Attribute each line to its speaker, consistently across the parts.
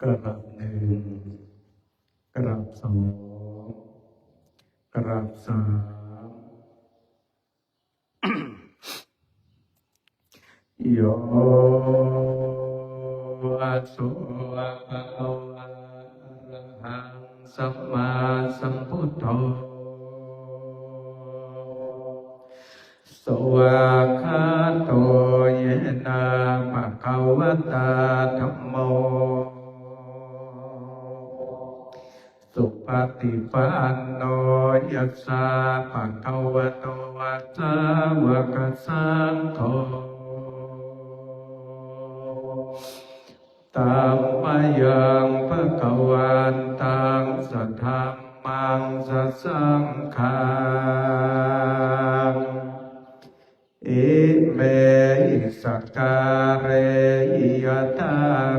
Speaker 1: กราบหนึ่งกราบสองกราบสามโยสุภะคะวะอะระหังสัมมาสัมพุทโธสวากขาโตเยนะภะคะวะตาธัมโมสุปฏิปันโนยัสสะภะคะวะโตสาวกสังโฆธัมมายังภะคะวันตังสัทธัมมังสังฆังอิเมหิสักการเรหิยะตา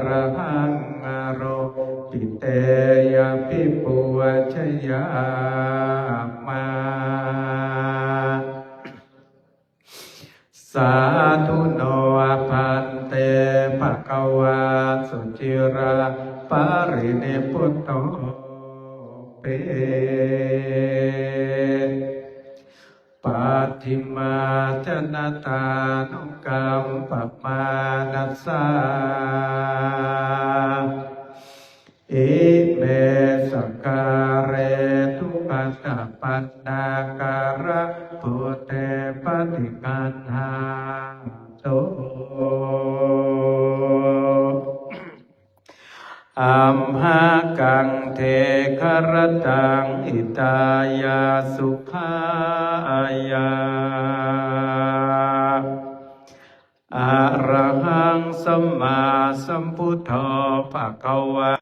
Speaker 1: ระหังอโรปิเตยะปิปุวัชยามาสาธุโนภันเตภะคะวาสุจิราปารินิพพุตโตเปปัตถิมาชนะตานุกรรมปมานัสสาอิเมสการเรทุปัสสะปันนาการะพุเตปฏิกันหาโตอัมหากังเทครตังอิตายาสุขายาอะระหังสัมมาสัมพุทโธภะคะวะ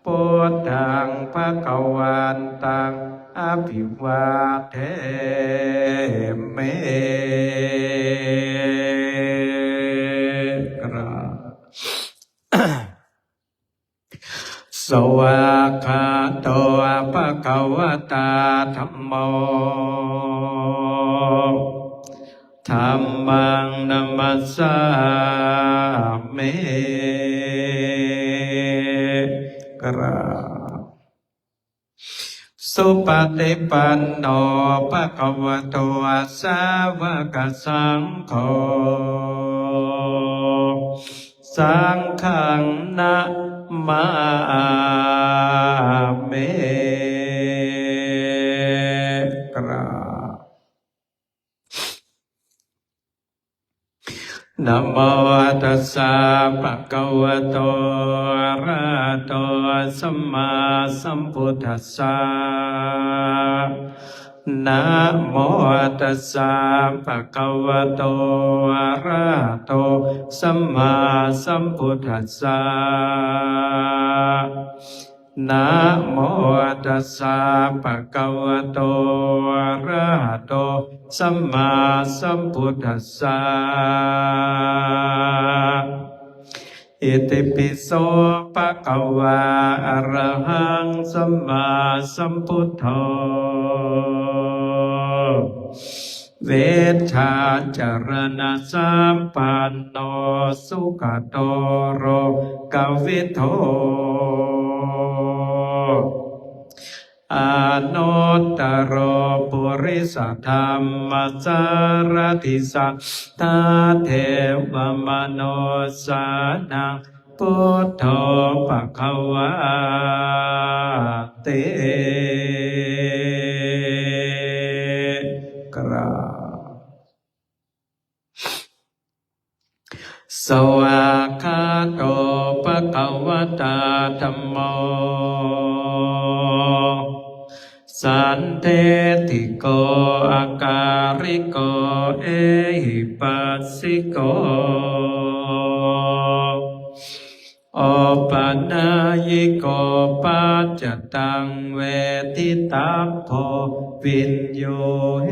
Speaker 1: พุทธังภะคะวันตังอภิวาเทเมกราสวากขาโตภะคะวะตาธัมโมธัมมังนัมมัสสามิกราบสุปฏิปันโนภะคะวะโตสาวกสังโฆสังฆังนะมามิกราบนะโมตัสสะภะคะวะโตอะระหะโตสัมมาสัมพุทธัสสะนะโมตัสสะภะคะวะโตอะระหะโตสัมมาสัมพุทธัสสะนะโมตัสสะภะคะวะโตอะระหะโตสัมมาสัมพุทธัสสะอิติปิโสภะคะวะอะระหังสัมมาสัมพุทโธเวชชาจารณะสัมปันโนสุขโตโรกวิโทอนุตตรปุริสธรรมสารติสัทธาเทวมโนสานังพุทโธภะคะวะเตกราบสวากขาโตภะคะวะตาธัมโมสันเทติโกอาการิโกเอหิปัสสิโกโอปันนายิโกปัจจตังเวทิตัพโพวินโยเห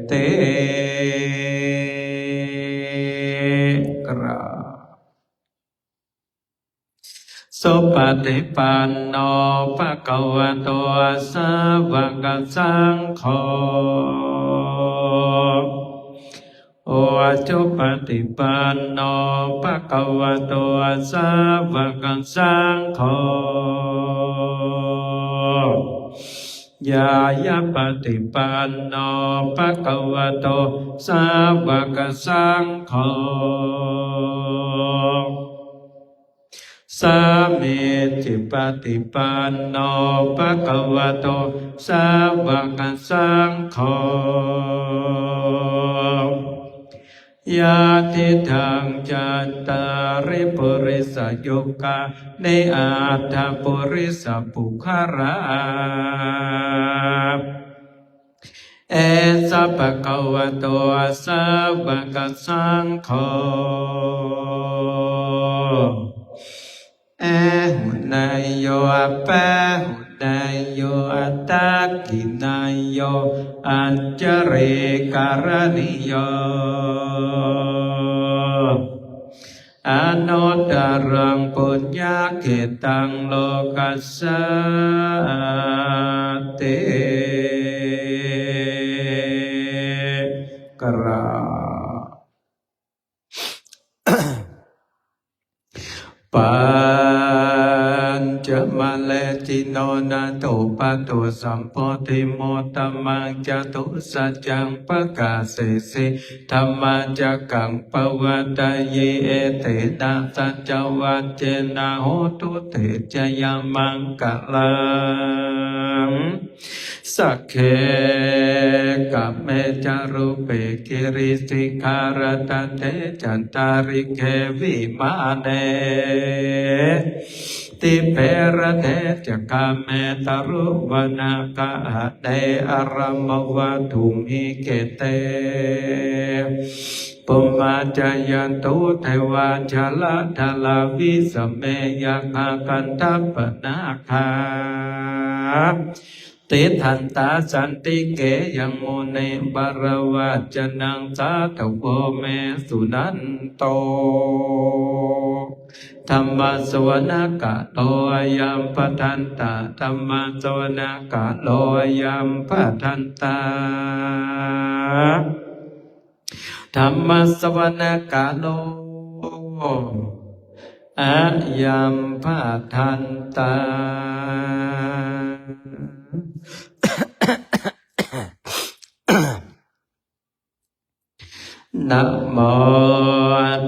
Speaker 1: เตกราสุปฏิปันโนภะคะวะโตสาวกสังโฆ โอจุปฏิปันโนภะคะวะโตสาวกสังโฆยายะปฏิปันโนภะคะวะโตสาวกสังโฆสามีจิปฏิปันโนภะคะวะโตสาวกสังโฆยาติทังจัตตาริปุริสยุกะในอัตถปุริสปุคาราเอสัพพะคะวะโตสาวกสังโฆเอหุนายโยอะปะหุนายโยอัตตะกินายโยอัจจเรการณิโยอนุตตรังปุญญาเขตังโลกัสสติกราปัญจมาเลจิโนนาโตปะโตสัมโพธิโมตตมังจตุสัจจังปะกาเสสิธัมมาจักขังปวัตตาเยเอเตนะสัจจวัจเจนะโหตุเตจยามังกะลังสักเคกัมเมจารุเปกิริสิกขารตันเตจันตาริเควิมาเนติเประเทจกามเมตรุวนากะเตอารมวัตุมิเกเตปุมมาจายันตุเทวาชาลาทาลาวิสเมยัคากันทัปนาคาติทันตาสันติเกยังโมเนบารวัจนังสาธโวเมสุนันโตธรรมสวนากะโลยัมปทันตาธรรมสวนากะโลยัมปทันตาธรรมสวนากะโลอายัมปทันตานะโม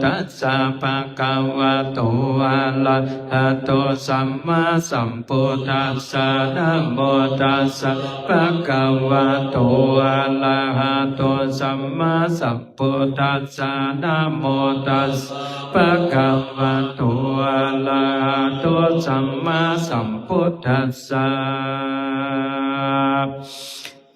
Speaker 1: ตัสสะภะคะวะโตอะระหะโตสัมมาสัมพุทธัสสะนะโมตัสสะภะคะวะโตอะระหะโตสัมมาสัมพุทธัสสะนะโมตัสสะภะคะวะโตอะระหะโตสัมมาสัมพุทธัสสะ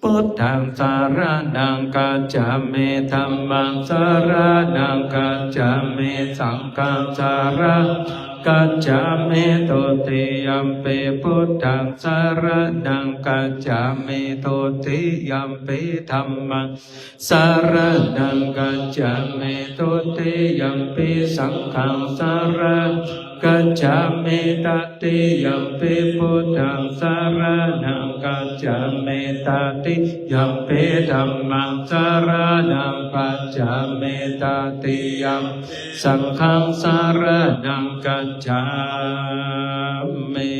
Speaker 1: พุทธังสารนังกัจฉามิธัมมังสารนังกัจฉามิสังฆังสารกัจฉามิตุติยัมปิพุทธังสารนังกัจฉามิตุติยัมปิธัมมังสารนังกัจฉามิตุติยัมปิสังฆังสารกัจฉามิตติยัมปิพุทธังสารนังกัจฉามิตติยัมปิธัมมังสารนังกัจฉามิตติยัมสังฆังสารนังกัจฉามิ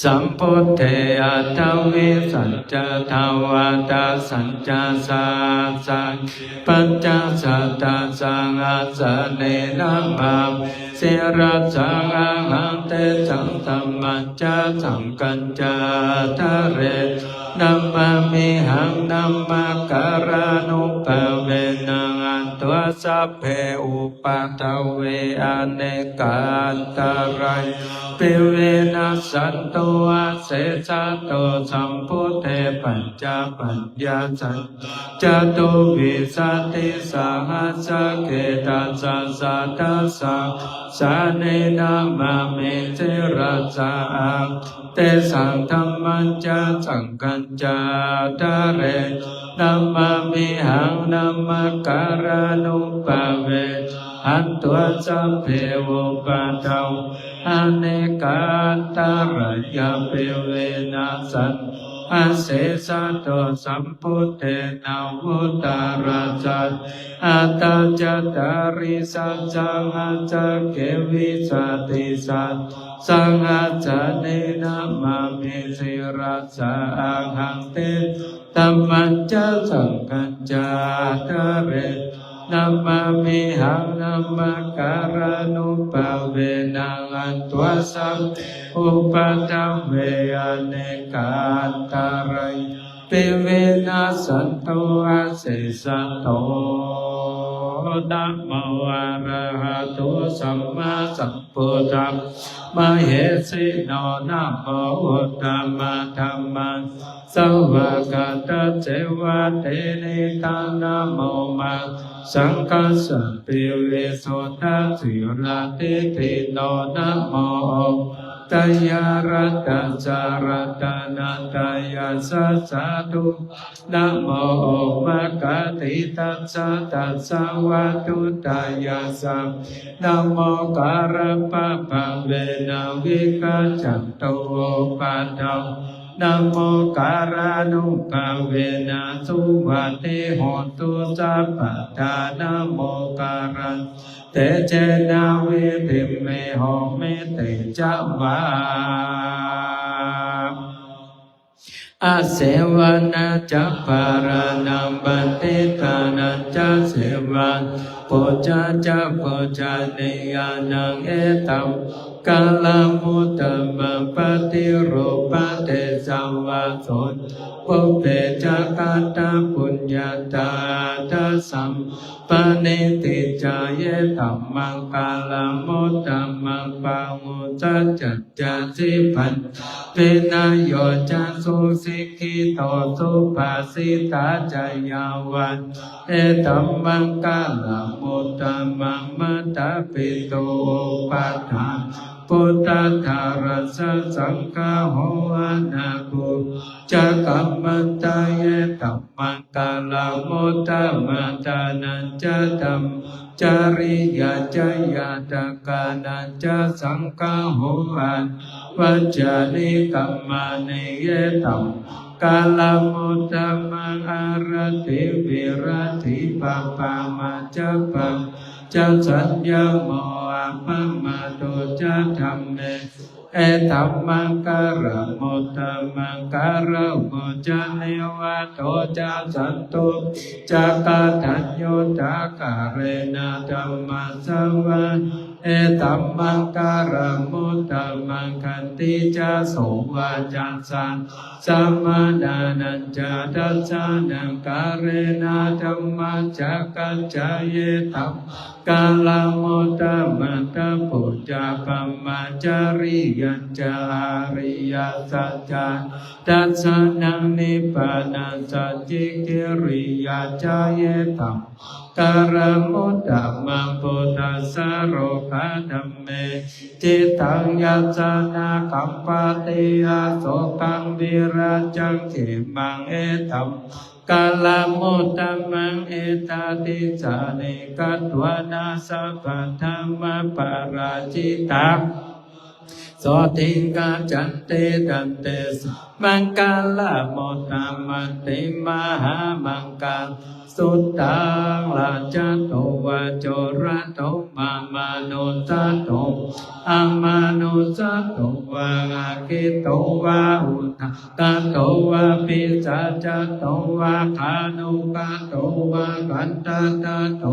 Speaker 1: สัมพุทเทอัตถวิสัจจทาวาตาสัจจสัสสะปัญจสัตตสังอาสเนนะมาสิรัสสังอาหังเตสังธัมมัจจสังกัญจทะเรนัมมามิหังนัมมาการานุปเวนังอันตัวสัพเพอุปัฏฐเวอเนกาอันตรายปิเวนัสสันโตอาเสสะโตสัมพุทเทปัญจปัญญาสัจจตุวิสัตติสหัสสะเกตัสสะสัตตสะสาเนนะมาเมเจรัสสะเตสังธัมมัญจสังกัญจทะเรนัมมามิหังนัมมาการานุปเวอันตัวสัพเพอุปัฏฐังอเนกาตรายาเปเวนัสสันอ อาเสสะโตสัมพุทเทนะวุตาราจัตอัตตาจัตตาริสัจจังอาจาเกวิสัติสัจสังอาจาเนนะมามิสิรัสสะอังหังเตตัมมัญจะสังกัญจาตะเรนัมมามิหังนัมมะการานุปะเวนังอันตวสัมอุปตัมเวอเนกาตารัยปิเวนัสสันโตอาเสสะโตนะโมอะระหะโตสัมมาสัมพุทธัสสะมเหสิโนนะโมอุตตมะธัมมังสวากาตเจวะเตนิตานะโมมาสังฆัสสะปิเวโสทัสสิระติติโนนะโมตยารัตจารัตนาตยาสัสสะตุนะโมมะกะติตัสสะตัสสะวะตุตยาสัมนะโมการะปะปะเวนะวิกัจจันโตปัตตงนะโมการานุภาเวนะสุวัติโหตุสัพพทานะโมการันเตเจนะวิภิมเมโหเมเตจะวาอาเสวนาจัปปารานังบันติตานันจะเสวันปุจจาจะปุจจานิยานังเอตัมกาลมุตตมังปฏิรูปะเตสัมวาสุนปุเปจักขัตตาปุญญาตาทัสสัมปณิติจายธัมมังกาลมุตตมังปะมุตจัจจสิพันเปนะโยจัสสุสิกิโตสุภาสิตาจายาวันเอธัมมังกาลมุตตมังมัตตปิโตปัฏฐานพุทธทารัสสะสังฆาโหอานาคุจักขัมมันตาเยธัมมังกาลมุตตมัตตานันจะธัมจาริยาจายาตกานันจะสังฆาโหอาวัจจานิกัมมานิเยธัมกาลมุตตมังอารติวิรติปัปปามาจัปปังจะสัญญโมอะปัมมาโตจะธัมเมเอธัมมังการะมุตตมังการะโมจะเนวะโตจะสันตุจักขัตถัญโยจักขะเรนะธัมมัสสวะเอธัมมังการะมุตตมังคันติจะโสวะจัสสันสัมมานานันจะทัสสะนังการเรนะธัมมัจจักขัจจายธัมกาลมุตตมัตตปุจจาปัมมาจาริยัญจาริยสัจจาตัสสะนังนิพพานัสสัจจิกิริยาจายธัมการมุตตมังพุทธัสสะโรคาธัมเมจิตังยัสสนาคัมปติอาโสกังวิราจังเขมังเอธัมกาลมุตตมังเอตติสานิกัตวนาสัพพธรรมปาราจิตังโสติกาจันเตตันเตสมังกาลมุตตมันติมหามังกาสุตตังลาจัตโตวะโจระโตมานุสัตโตอามานุสัตโตวะอาคิโตวะอุทกะโตวะปิสัจจโตวะคานุกะโตวะกันตะตะโต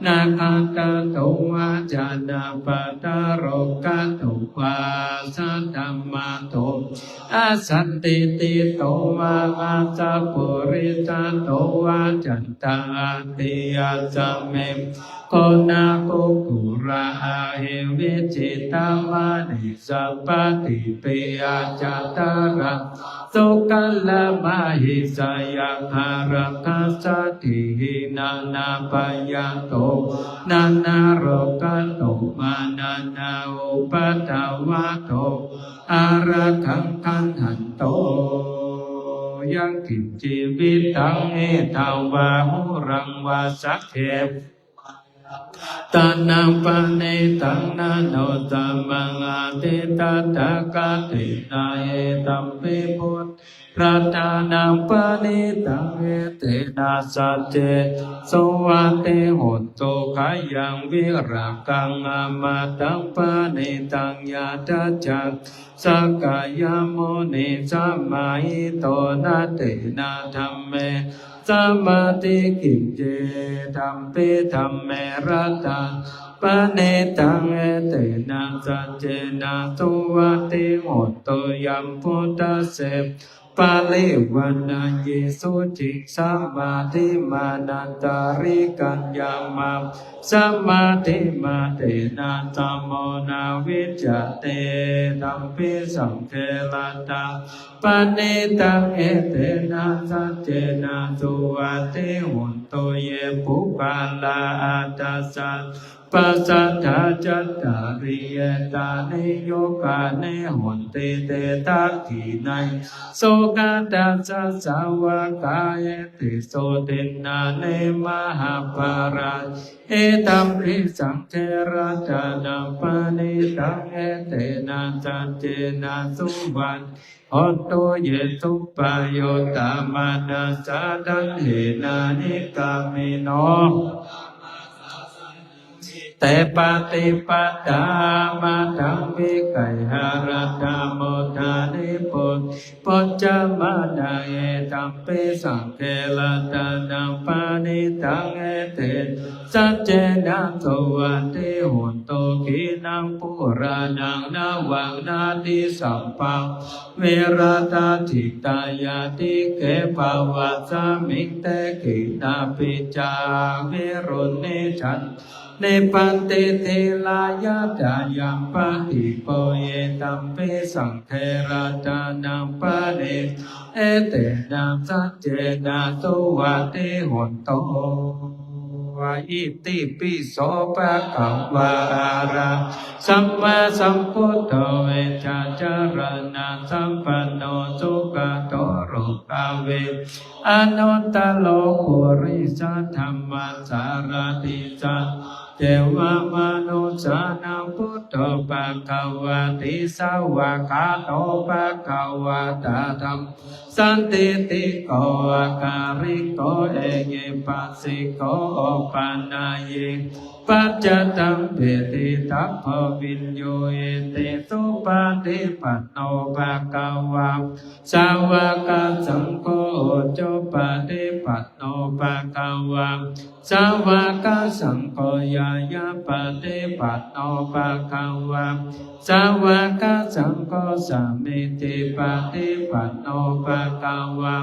Speaker 1: นาคันตะโตวะจานาปะตะโรกะโตวะสัตตัมมาโตอาสันติติโตวะอาสัพพุริตะโตวะจันตาติยาสัมเมโกนาโกกุระอาเหวิจิตามานิสัพพติปิอาจาตาระสุกัลละมาหิสยาคารังคัสสติหินานาปยันโตนานาโรกันโตมานานาอุปัตตวะโตอาระคังคันหันโตยังกิจชีวิตังเอตาวาหุรังวาสักเทปตานังปะเนตังนาโนตัมมังอาทิตตะกะตินาเอตัมปิพุทธ รัตนังปณิตังเอเตนะสัจเจสวัสดิโหตุกายังวิรักังอามาตังปณิตังยาตัจจักสักกายโมนิสัมมาหิโตนะเตนะธัมเมสัมมาติกิจเจธัมปิธัมเมรัตตังปณิตังเอเตนะสัจเจนะสุวัสดิโหตุยัมพุทธัสสะปาลิวันนาเยสุจิสัมมาทิมานันตาริกัญญามาสัมมาทิมาเตนะธัมโมนาวิจเตธัมปิสังเคลันตังปณิตังเอเตนะสัจเจนะสุวัสดิโหตุเยปุปาลาอัตตัสสะปัสสัทธาจัตตาริยตานิโยกาเนหนติเตตักขีนัยโสกาตัสสะสาวกายติโสตินาเนมหาปาราเอตัมริสังเทระจานังปณิตังเอเตนะจันเจนะสุวันหนตุเยสุปโยตามานัสสะดันเหนานิกามิโนเตปะติปัตตามาทังวิกัยหารตาโมทานิปุตปุจจมานาเอตัมปิสังเกลตานังปานิตังเอเตสัจเจนะโสวัสดิโหตุขีนังปุรานังนาวังนาติสัมปังเวรตาทิตายาติเกภาวะสามิเตกินาปิจาเวรุณิจันเนปันติเทลายาจายังปะติโปเยตัมปิสังเคราจานังปะเนเอเตนะสัจเจนะสุวัสดิโหตุวะอิติปิโสภะคะวะอะระสัมมาสัมพุทโธเวชาจารณะสัมปันโนสุขโตโรกาเวอนุตตโลกุริสัทธัมมัสสารติสัทเทวมนุษานังพุทโธภะคะวะติสาวกาโตภะคะวะตาธัมสันติติโกอาการิโกเอเยปัสสิโกปานาเยปัจจตังเปติทัพพวินโยเอเตสุปาติปันโนภะคะวะสาวกสังโฆโจปาติปันโนภะคะวะสาวกสังโฆยายาปาติปันโนภะคะวะสาวกสังโฆสัมมิติปาติปันโนภะคะวะ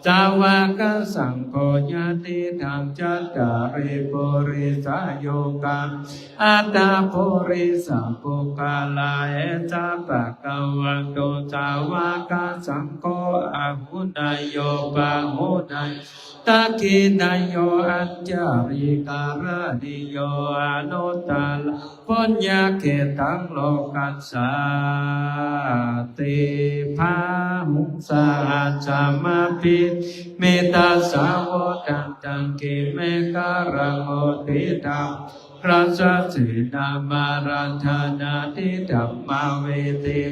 Speaker 1: สาวกสังโฆญาติธังจัตตาริปุริสาโยกังอัตตาปุริสัพพุกาลาเอจาปะคะวะโตสาวกสังโฆอะหุนายโยปะหุนายตักขินายโยอัจจาริการะนิโยอนุตตลปุญญาเขตังโลกัสสาติภาหุสาจามาปิเมตตาสาวกันตังกิเมการะโมติตังพระสัสสินามารันธนาทิธัมมาเวติ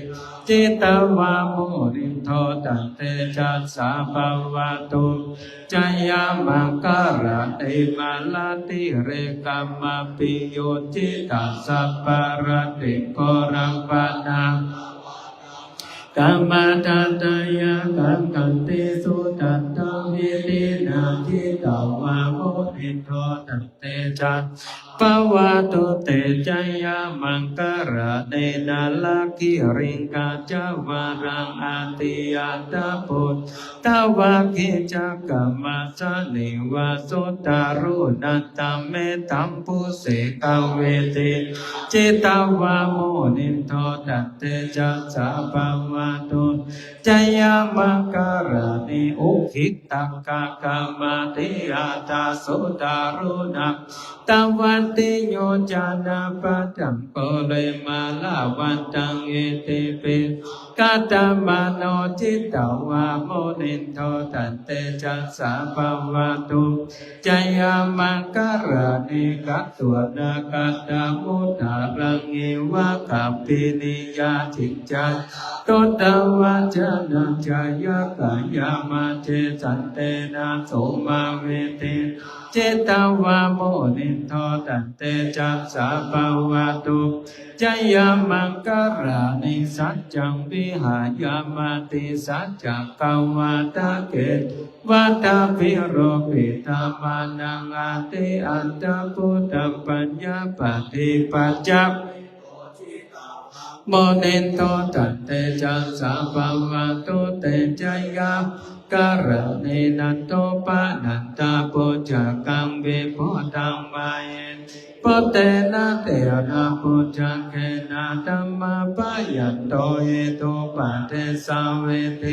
Speaker 1: จิตตวามุนิโทตันเตจัสสะภวะตุจยามังการะเตมาลาติเรกัมมาปิโยจิตาสัพพะระติโกรังปานังกัมมาตัตยากังกันติสุตัตตังวิรินาทิตาวาโมนิโทตันเตจัสปวะตุเตจยามังการะเนนาลาคิริงกาจาวารังอาติยัตตาปุตตาวะกิจักกัมมัสสะนิวาสุตารุนันตัมเมตัมปุเสกเวติจิตาวาโมนิโทตันเตจัสสะภวะตุจยามังการะนิอุคิตังกะกัมมาติอาตาสุตารุนังตวันติโยจานาปัตังโกเลมาลาวันตังเอเตปิ กัตตมโนจิตตวาโมนินโทตันเตจัสสะภวตุจยามังกรณิกัตตัวนากัตตมุตารังเอวะกัปปินิยาทิจัตตุตวะจนะจายกายามาเจสันเตนะโสมาเวเตเจตวาโมนินโทตันเตจัสสะภวตุจยามังกรณิสัจจังวิหายามาติสัจจกวาตะเกตวัตาภิโรปิตามานังอาติอันตพุทธปัญญาปฏิปัจจักโมนินโทตันเตจัสสะภวตุเตจยาการเนนันโตปะนันตาปุจจกังวิโพธังวายปุตเตนะเตระปุจจเกนะธัมมาปะยันโตเยโตปะเทสาเวเท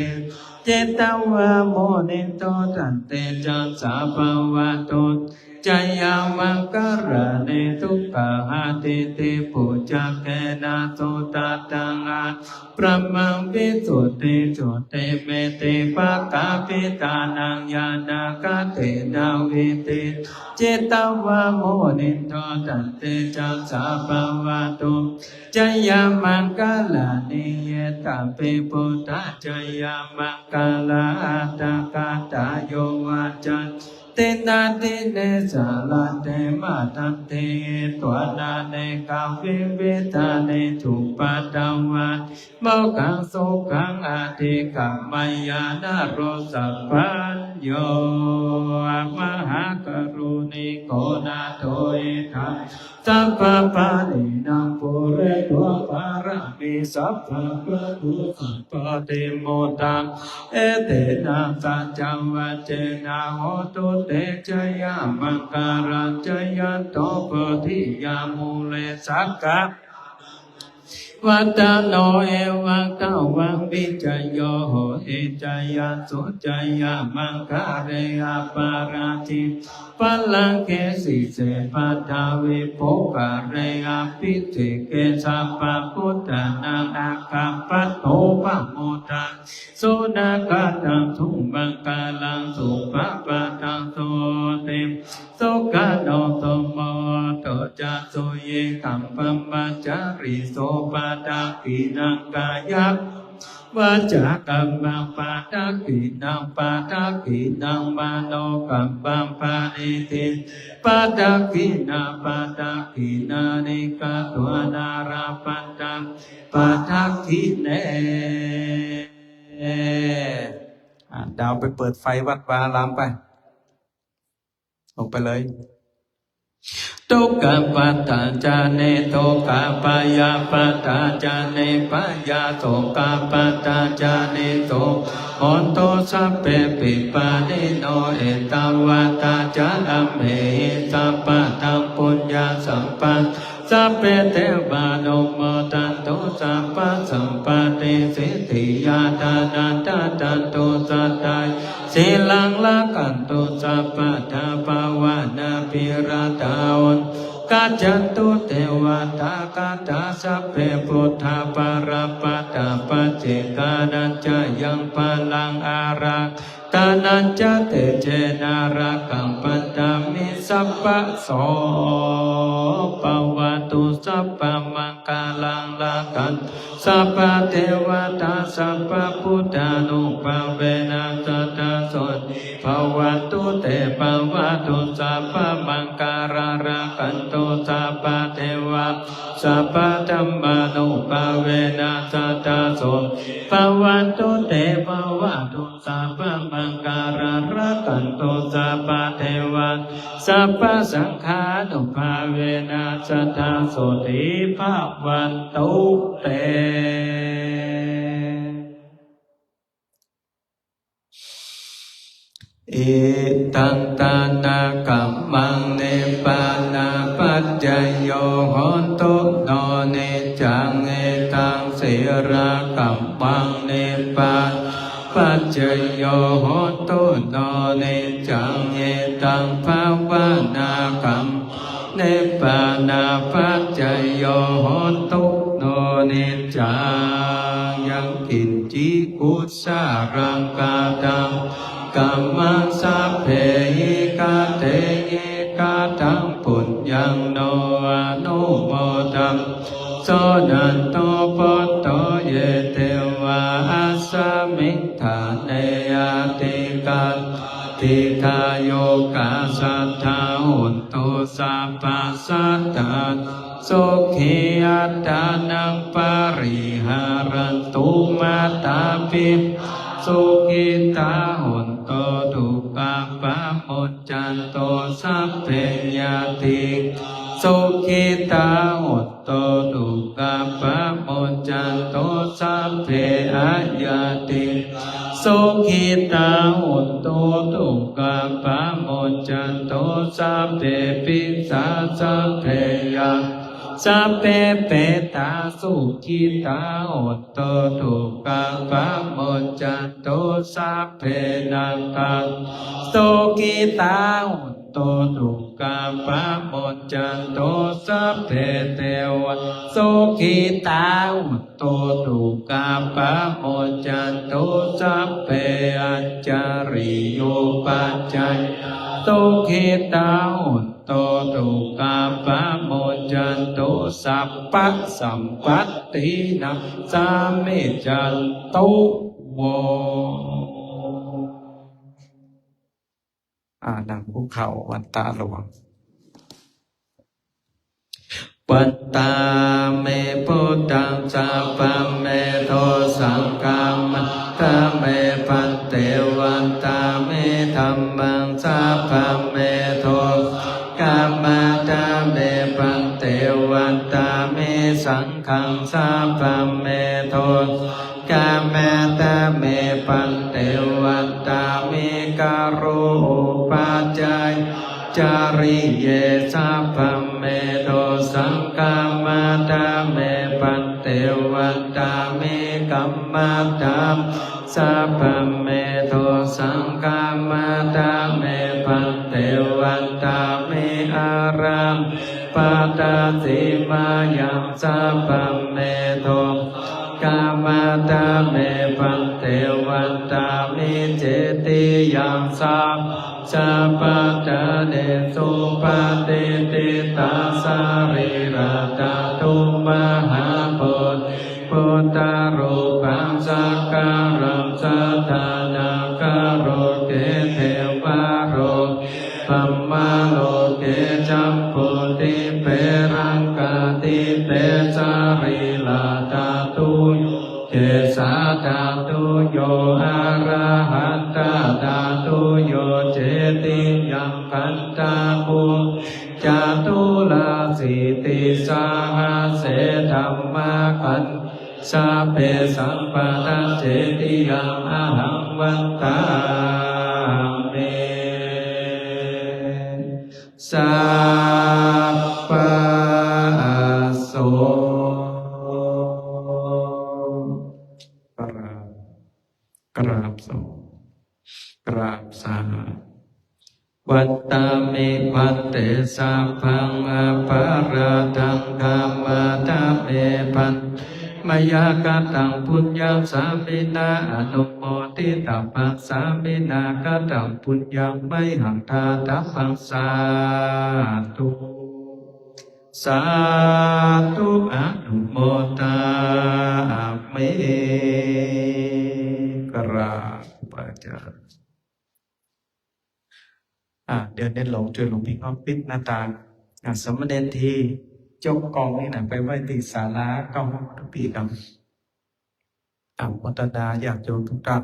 Speaker 1: เจตวะโมนิโตตันเตจัสสะภวตุจยามังกรเนทุกขหาติติปุจจเกนะโสตตังอาพระมังวิสุทธิจุติเมติปะกาปิตานังญาณกาเตนาวิติเจตวะโมนิโตตันเตจัสสะภวตุจยามังกรณิเยตปิปุตตะจยามังกรอัตตกาตโยวาจันเตนาติเนสาลาเตมาทันเตตัวนาเนกาวิเวทาเนทุปะตาวันโมกังโสกังอาทิกัมมายานาโรสัพพัญโยมหากรุณิโกนาโทเอทัสสัพพะปานินังปุเรตัวปารามิสัพพะปะทุสัพพะเตโมตังเอเตนะสัจจวัจเจนะโหตุเตจยามังการัญจยันโตปฏิยามุเลสักกะวัตโนเอวังกวังวิจโยโหเอจยาสุจยามังคาเรอาปาราชิปัลลังเกสิเสปัตถาวิโภกะเรอาปิติเกสัพพะพุทธานังอาคัมปัตโตปะโมตังสุนักตังทุบังกาลังสุภะปะตังโสติสุขโนโตโมโตจัสสุเยกัมปัมมัจจาริโสปะตากินังกายักวาจากัมมังปาตากินังปาตากินังมโนกัมปังปานิติปาตากินาปาตากินานิกาตัวนาราปันตังปาตากิเนดาวไปเปิดไฟวัดวาลามไปออกไปเลยทุกขปัตตาจาเนทุกขปายาปัตตาจาเนปายาทุกขปัตตาจาเนทุโหนโตสัพเพปิปานิโนเอตวัตตาจารัมเมสัพพะตังปุญญาสัมปันสัพเพเทวานุโมตันตุสัพพะสัมปติสิทธิยาตานันตตันตุสัตตายสีลังละกันตุสัพพะทาภาวนาภิราตาอนกัจจันตุเทวตากัตตาสัพเพพุทธาปาราปัตตาปัจเจกานัญจยังพลังอารักตานัญจเตเจนารักขังปัตตามิสัพพะโสปวตุสัพพะมังคลังละกันสัพพะเทวตาสัพพะพุทธานุภาเวนะสัตตาโสภวตุเตภวตุสัพพะมังคารารักันตุสัพพะเทวะสัพพะธัมมานุภาเวนะสัตตาโสภวตุเตภวตุสัพพะมังคารารักันตุสัพพะเทวะสัพพะสังฆานุภาเวนะสัทธาโสติภวันตุเตอิตันตานากัมมังเนปานาปัจจโยโหนตุโนเนจังเอตังเสรากัมมังเนปาปัจจโยโหนตุโนเนจังเอตังภาวนากัมเนปานาปัจจโยโหนตุโนเนจังยังกิ จิกุสารังกาตังกัมมังสัพเพหิกาเตหิกาตังปุญญังโนอนุโมทังโสนันโตปตโตเยเทวาอัสสมิทธาเนยติกาทิทายโยกาสัทธาหุนตุสัพพสัตตาสุขีอัตตานังปาริหารันตุมาตาปิสุขิตาหุนโตทุกขปะโมจจันโตสัพเพยติสุขิตาหุนโตทุกขปะโมจจันโตสัพเพอะยติสุขิตาหุนโตทุกขปะโมจจันโตสัพเพปิสาสัพเพยะสัพเพเปตาสุขิตาหุนโตทุกขปะโมจจันโตสัพเพนังคังสุขิตาหุนโตทุกขปะโมจจันโตสัพเพเทวะสุขิตาหุนโตทุกขปะโมจจันโตสัพเพอัจจาริโยปัจจัยสุขิตาหุนโตทุกขปะโมจจันโตสัพพะสัมปัตตินังสามิจันโตโวนั่งภูเขาวันตาหลวงวันตาเมพุทธังสัพพะเมโทสังฆามัตตาเมปันเตวันตาเมธัมมังสัพพะเมโทกัมมัตตาเมปันเตวันตาเมสังฆังสัพพะเมโทกัมมัตตาเมปันเตวันตาเมการโรปัจจัยจาริเยสัพพะเมโทสังฆามัตตาเมปันเตวันตาเมกัมมัตตาสัพพะเมโทสังฆามัตตาเมปันเตวันตาเมอารัมปัตตาสิมายังสัพพะเมโทกัมมัตตาเมปันเตวันตาเมเจติยังสัพพะตาเดสุปาเตติตาสาริราตาตุมหาปุตพุทธารูปังสักการังสัทธานาคาโรเกเทวาโรธัมมาโลเกจัมปุติเปรังกาติเตสาริลาตาตุเจสาตาตุโยอะระหัตตาตาตุโยเจติยังคันตามุจาตุลาสิติสาหาเสธัมมาคันสัพเพสัมปทาเจติยังอหังวันตาเมสัพพะโสกราบสองกราบสามวัตตามิพันเตสัพพังอปาราทังกามาตาเมพันมายากตังพุญญังสามินาอนุโมทิตัพพังสามินากตังพุญญังไมหังทาตัพพังสาธุสาธุอนุโมทามิกราบอาจารย์เดี๋ยวเน้นหลงช่วยหลวงพี่เขาปิดหน้าต่างสมเด็จที่จกกองนี่นะไปไว้ที่ศาลาเก้าห้องทุกปีครับวัฒนาอยากโยมทุกท่าน